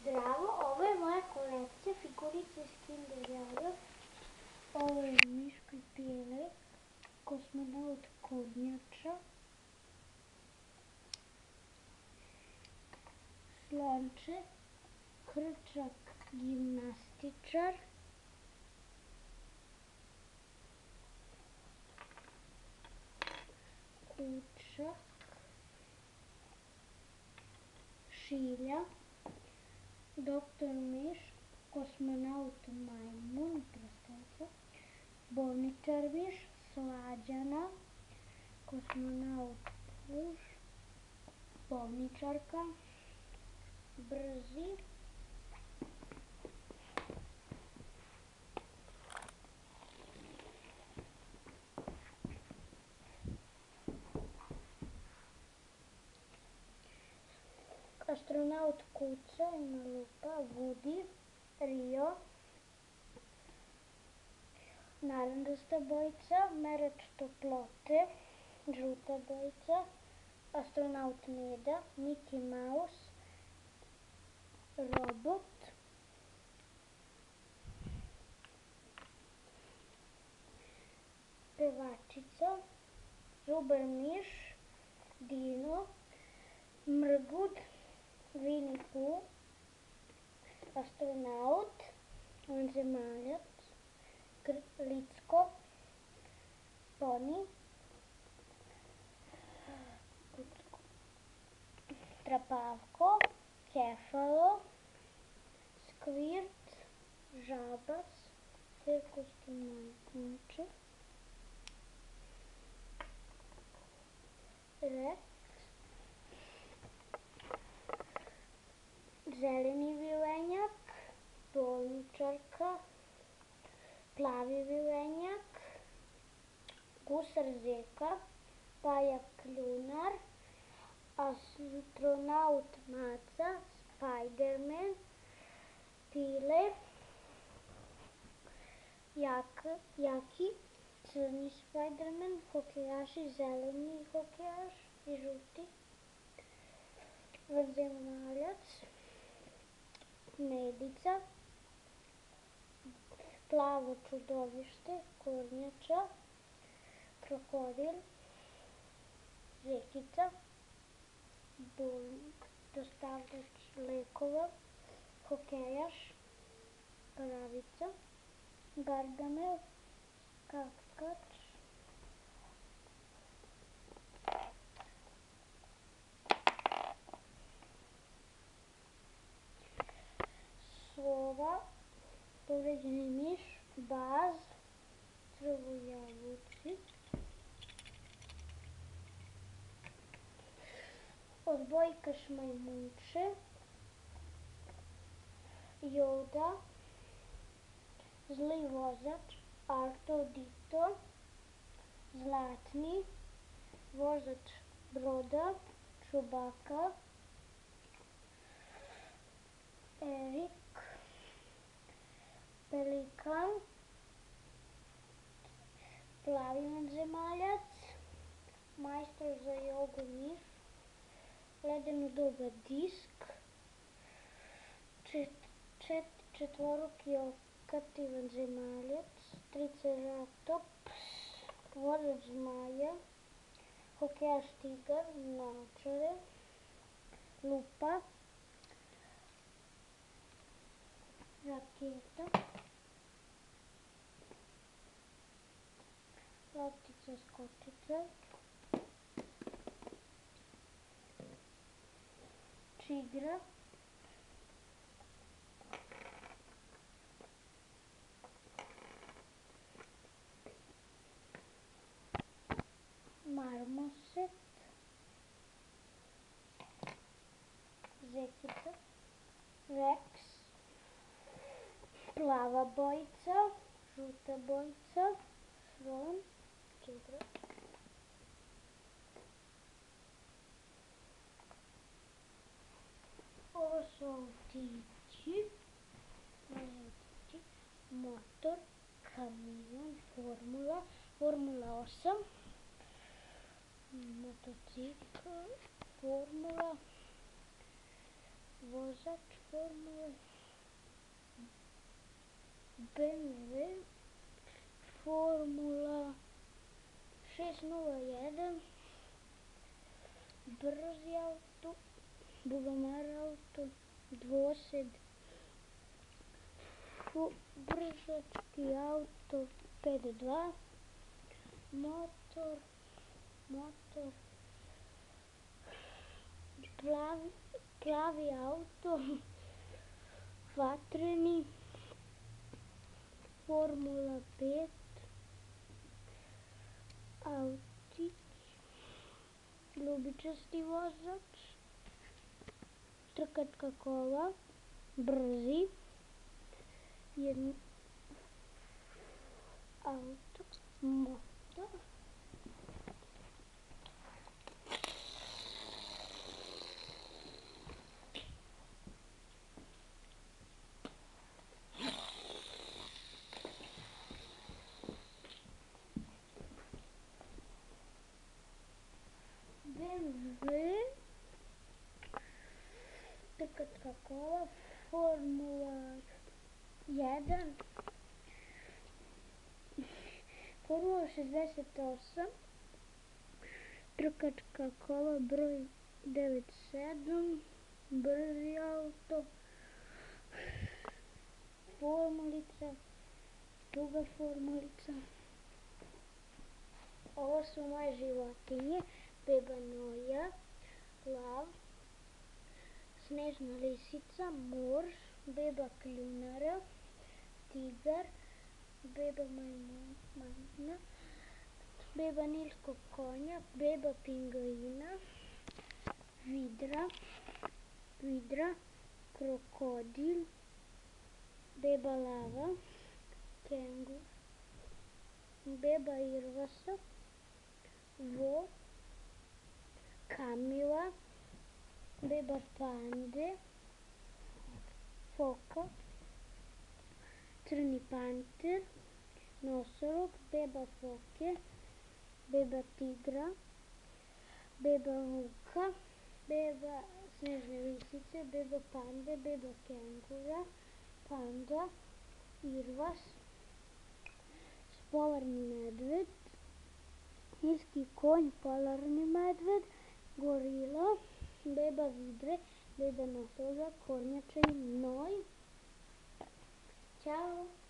Zdravo, ovo je moja kolekcija figurica iz Kinder Joja. Ovo je Miško i Pile, kosmonaut Kornjača, Slonče, Krčak gimnastičar, Kučak, Šilja, Doktor Miš, kosmonaut Majmun, bolničar Miš, Slađana, kosmonaut Puž, bolničarka, Brzi, astronaut Kuca, ima lupa, Vudi, Rio, narandasta bojica, merač toplote, žuta bojica, astronaut Neda, Miki Maus, robot, pevačica, Zubar miš, Dino, Mrgud, Winnie Pooh, astronaut, vanzemaljac, Licko, Poni, Trapavko, Kefalo, Skvirt, Žabac, cirkuski momče, Rex, zeleni vilenjak, bolničarka, plavi vilenjak, gusar Zeka, pajak kljunar, astronaut Maca, Spiderman, Pile, Jaki, crni Spiderman, hokejaši, zeleni hokejaš i žuti, vanzemaljac, Medica, plavo čudovište, Kornjača, krokodil, Zekica, dostavljač lekova, hokejaš, Pravica, Gargamel, skakač, Sova, povređeni miš, Baz, crvojabuci, odbojkaš majmunče, Yoda, zli vozač, Artudito, Zlatni, vozač broda, Čubaka, Erik, Pelikan, plavi vanzemaljac, majstor za jogu miš, ledeno doba disk, četvoruki okati vanzemaljac, triceratops, vozač zmaja, hokejaš tigar, naočare, lupa, raketa, loptica skočica, čigra, marmoset, Zekica, Rex, plava bojica, žuta bojica, slon, čigra, ovo su autići, motor, kamion, Formula 8, motocikl, formula, vozač vozač Formule BMW Formula 601, brzi auto, bubamar auto, dvosed, brzački auto 5.2, motor, plavi auto, vatreni, Formula 5, autić, ljubičasti vozač, trkačka kola, brzi, auto, motor, BMW, trkačka kola, Formula 1, Formula 68, trkačka kola broj 97, brzi auto, formulica, druga formulica. Ovo su moje životinje, beba Noja, lav, snežna lisica, morž, beba kljunara, tigar, beba majmuna, beba nilskog konja, beba pingvina, vidra, krokodil, beba lava, kengur, beba irvasa, vo, kamila, beba pande, foka, crni panter, nosorog, beba foke, beba tigra, beba vuka, beba snežne lisice, beba pande, beba kengura, panda, irvas, polarni medved, nilski konj, polarni medved, gorila, beba vidre, beba nosožak, kornjača i noj. Ćao!